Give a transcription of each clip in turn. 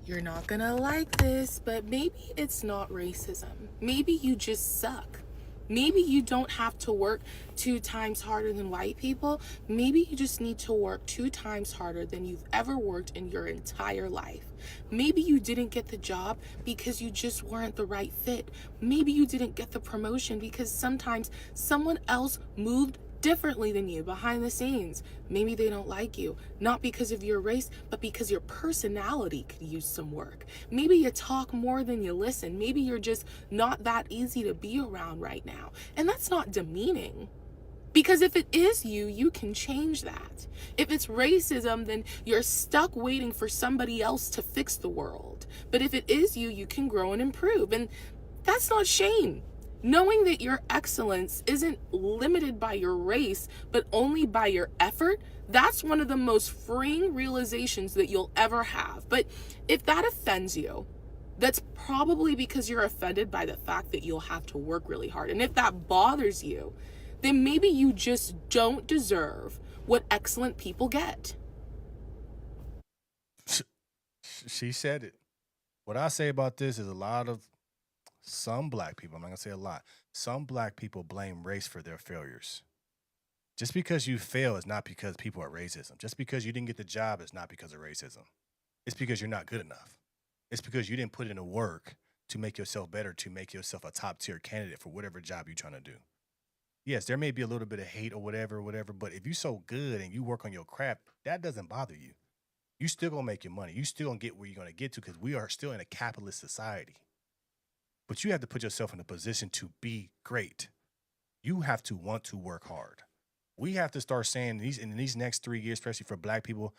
You're not gonna like this, but maybe it's not racism. Maybe you just suck. Maybe you don't have to work 2 times harder than white people. Maybe you just need to work 2 times harder than you've ever worked in your entire life. Maybe you didn't get the job because you just weren't the right fit. Maybe you didn't get the promotion because sometimes someone else moved differently than you behind the scenes. Maybe they don't like you, not because of your race, but because your personality could use some work. Maybe you talk more than you listen. Maybe you're just not that easy to be around right now. And that's not demeaning. Because if it is you, you can change that. If it's racism, then you're stuck waiting for somebody else to fix the world. But if it is you, you can grow and improve. And that's not shame. Knowing that your excellence isn't limited by your race, but only by your effort, that's one of the most freeing realizations that you'll ever have. But if that offends you, that's probably because you're offended by the fact that you'll have to work really hard. And if that bothers you, then maybe you just don't deserve what excellent people get. She said it. What I say about this is a lot of some black people, I'm not gonna say a lot, some black people blame race for their failures. Just because you fail is not because people are racism. Just because you didn't get the job is not because of racism. It's because you're not good enough. It's because you didn't put in the work to make yourself better, to make yourself a top tier candidate for whatever job you're trying to do. Yes, there may be a little bit of hate or whatever, but if you're so good and you work on your craft, that doesn't bother you. You still gonna make your money. You still gonna get where you're gonna get to because we are still in a capitalist society. But you have to put yourself in a position to be great. You have to want to work hard. We have to start saying these in these next 3 years, especially for black people,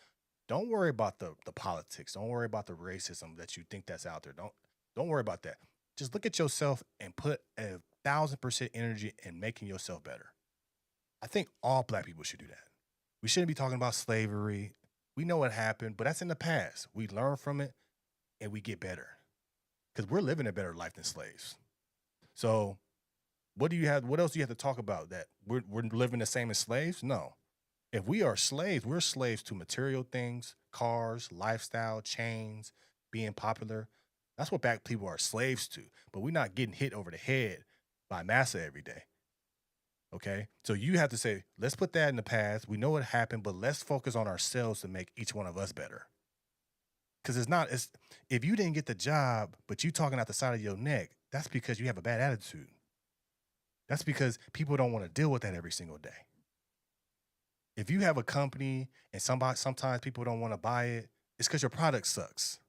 don't worry about the politics. Don't worry about the racism that you think that's out there. Don't worry about that. Just look at yourself and put 1,000% energy in making yourself better. I think all black people should do that. We shouldn't be talking about slavery. We know what happened, but that's in the past. We learn from it and we get better because we're living a better life than slaves. So, what do you have? What else do you have to talk about? That we're living the same as slaves? No. If we are slaves, we're slaves to material things, cars, lifestyle, chains, being popular. That's what black people are slaves to. But we're not getting hit over the head by massa every day. Okay. So you have to say, let's put that in the past. We know what happened, but let's focus on ourselves to make each one of us better. Because it's if you didn't get the job, but you talking out the side of your neck, that's because you have a bad attitude. That's because people don't want to deal with that every single day. If you have a company and sometimes people don't want to buy it, it's because your product sucks.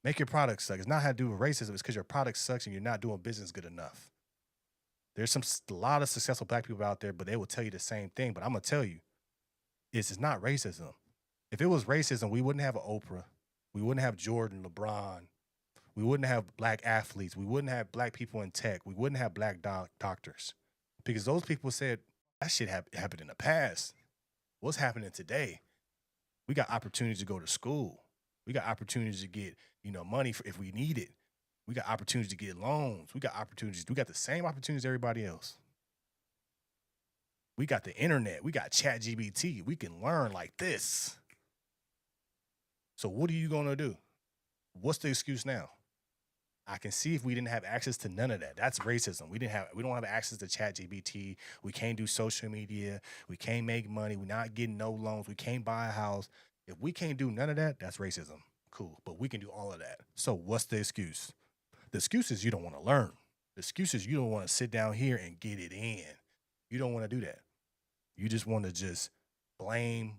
Make your product suck. It's not how to do with racism. It's because your product sucks and you're not doing business good enough. There's a lot of successful black people out there, but they will tell you the same thing. But I'm gonna tell you, it's not racism. If it was racism, we wouldn't have an Oprah, we wouldn't have Jordan, LeBron, we wouldn't have black athletes, we wouldn't have black people in tech, we wouldn't have black doctors, because those people said that shit happened in the past. What's happening today? We got opportunities to go to school. We got opportunities to get money if we need it. We got opportunities to get loans. We got opportunities. We got the same opportunities as everybody else. We got the internet. We got Chat GBT. We can learn like this. So what are you gonna do? What's the excuse now? I can see if we didn't have access to none of that. That's racism. We don't have access to Chat GBT. We can't do social media. We can't make money. We're not getting no loans. We can't buy a house. If we can't do none of that, that's racism. Cool. But we can do all of that. So what's the excuse? The excuse is you don't want to learn. The excuse is you don't want to sit down here and get it in. You don't want to do that. You just want to just blame,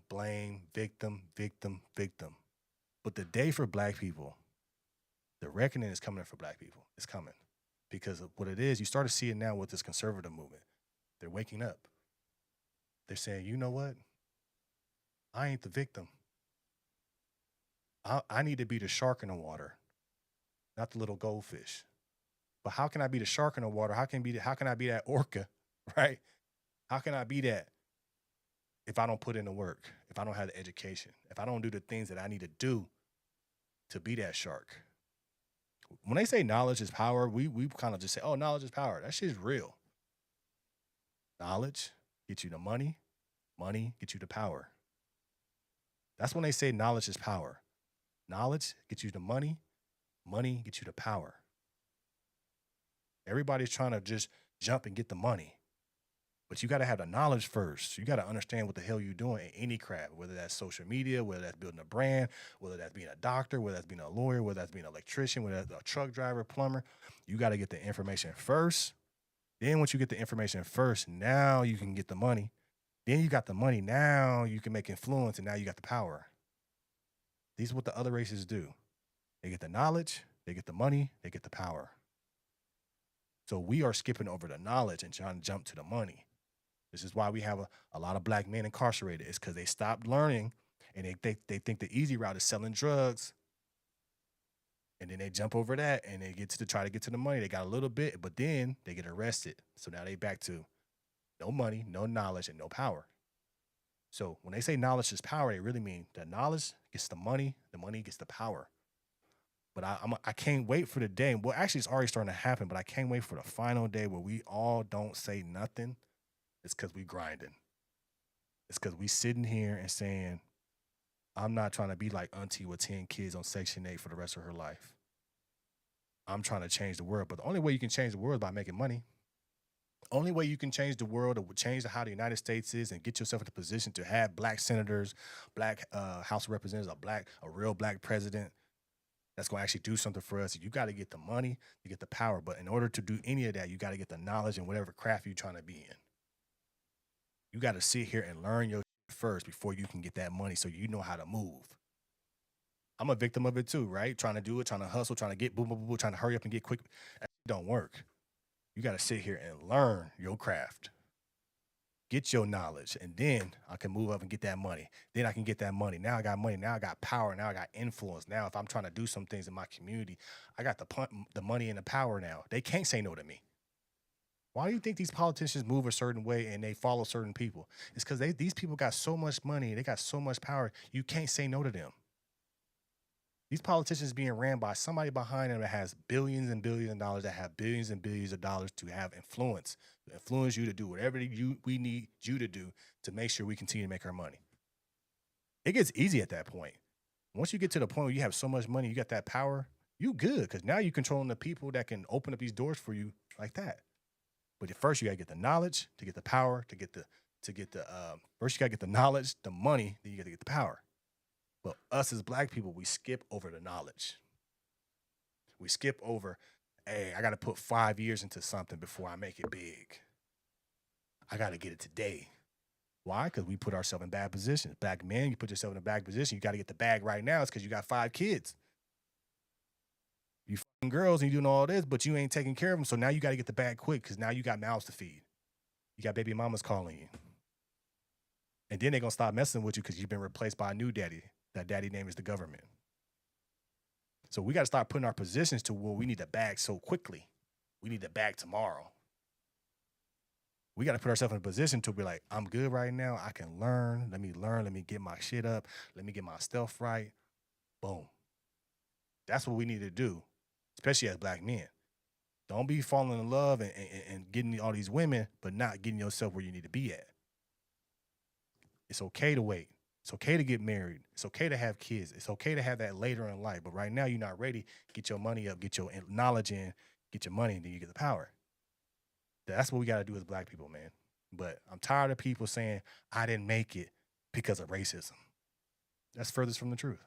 victim, victim, victim. But the day for black people, the reckoning is coming for black people. It's coming. Because of what it is, you start to see it now with this conservative movement. They're waking up. They're saying, you know what? I ain't the victim. I need to be the shark in the water, not the little goldfish. But how can I be the shark in the water? How can I be that orca, right? How can I be that if I don't put in the work, if I don't have the education, if I don't do the things that I need to do to be that shark? When they say knowledge is power, we kind of just say, oh, knowledge is power. That shit's real. Knowledge gets you the money, money gets you the power. That's when they say knowledge is power. Knowledge gets you the money, money gets you the power. Everybody's trying to just jump and get the money. But you got to have the knowledge first. You got to understand what the hell you're doing in any craft, whether that's social media, whether that's building a brand, whether that's being a doctor, whether that's being a lawyer, whether that's being an electrician, whether that's a truck driver, plumber. You got to get the information first. Then once you get the information first, now you can get the money. Then you got the money. Now you can make influence, and now you got the power. These are what the other races do. They get the knowledge, they get the money, they get the power. So we are skipping over the knowledge and trying to jump to the money. This is why we have a lot of black men incarcerated. It's because they stopped learning and they think the easy route is selling drugs. And then they jump over that and they get to try to get to the money. They got a little bit, but then they get arrested. So now they back to no money, no knowledge, and no power. So when they say knowledge is power, they really mean that knowledge gets the money gets the power. But I can't wait for the day. Well, actually, it's already starting to happen, but I can't wait for the final day where we all don't say nothing. It's because we grinding. It's because we sitting here and saying, I'm not trying to be like auntie with 10 kids on Section 8 for the rest of her life. I'm trying to change the world. But the only way you can change the world is by making money. Only way you can change the world or change how the United States is and get yourself in a position to have black senators, black House of Representatives, a real black president that's going to actually do something for us. You got to get the money, you get the power. But in order to do any of that, you got to get the knowledge and whatever craft you're trying to be in. You got to sit here and learn your first before you can get that money so you know how to move. I'm a victim of it too, right? Trying to do it, trying to hustle, trying to get boom, boom, boom, trying to hurry up and get quick. That don't work. You got to sit here and learn your craft. Get your knowledge, and then I can move up and get that money. Then I can get that money. Now I got money. Now I got power. Now I got influence. Now if I'm trying to do some things in my community, I got the money and the power now. They can't say no to me. Why do you think these politicians move a certain way and they follow certain people? It's because these people got so much money. They got so much power. You can't say no to them. These politicians being ran by somebody behind them that has billions and billions of dollars, that have billions and billions of dollars to have influence, to influence you to do whatever we need you to do to make sure we continue to make our money. It gets easy at that point. Once you get to the point where you have so much money, you got that power, you good, because now you're controlling the people that can open up these doors for you like that. But first, you gotta get the knowledge to get the power first you gotta get the knowledge, the money, then you gotta get the power. But us as black people, we skip over the knowledge. We skip over, hey, I got to put 5 years into something before I make it big. I got to get it today. Why? Because we put ourselves in bad positions. Black men, you put yourself in a bad position. You got to get the bag right now. It's because you got 5 kids. You fucking girls and you doing all this, but you ain't taking care of them. So now you got to get the bag quick because now you got mouths to feed. You got baby mamas calling you. And then they're going to stop messing with you because you've been replaced by a new daddy. That daddy name is the government. So we got to start putting our positions to where we need the bag so quickly. We need the bag tomorrow. We got to put ourselves in a position to be like, I'm good right now. I can learn. Let me get my shit up. Let me get my stuff right. Boom. That's what we need to do, especially as black men. Don't be falling in love and getting all these women, but not getting yourself where you need to be at. It's okay to wait. It's okay to get married. It's okay to have kids. It's okay to have that later in life. But right now, you're not ready. Get your money up, get your knowledge in, get your money, and then you get the power. That's what we got to do as black people, man. But I'm tired of people saying, I didn't make it because of racism. That's furthest from the truth.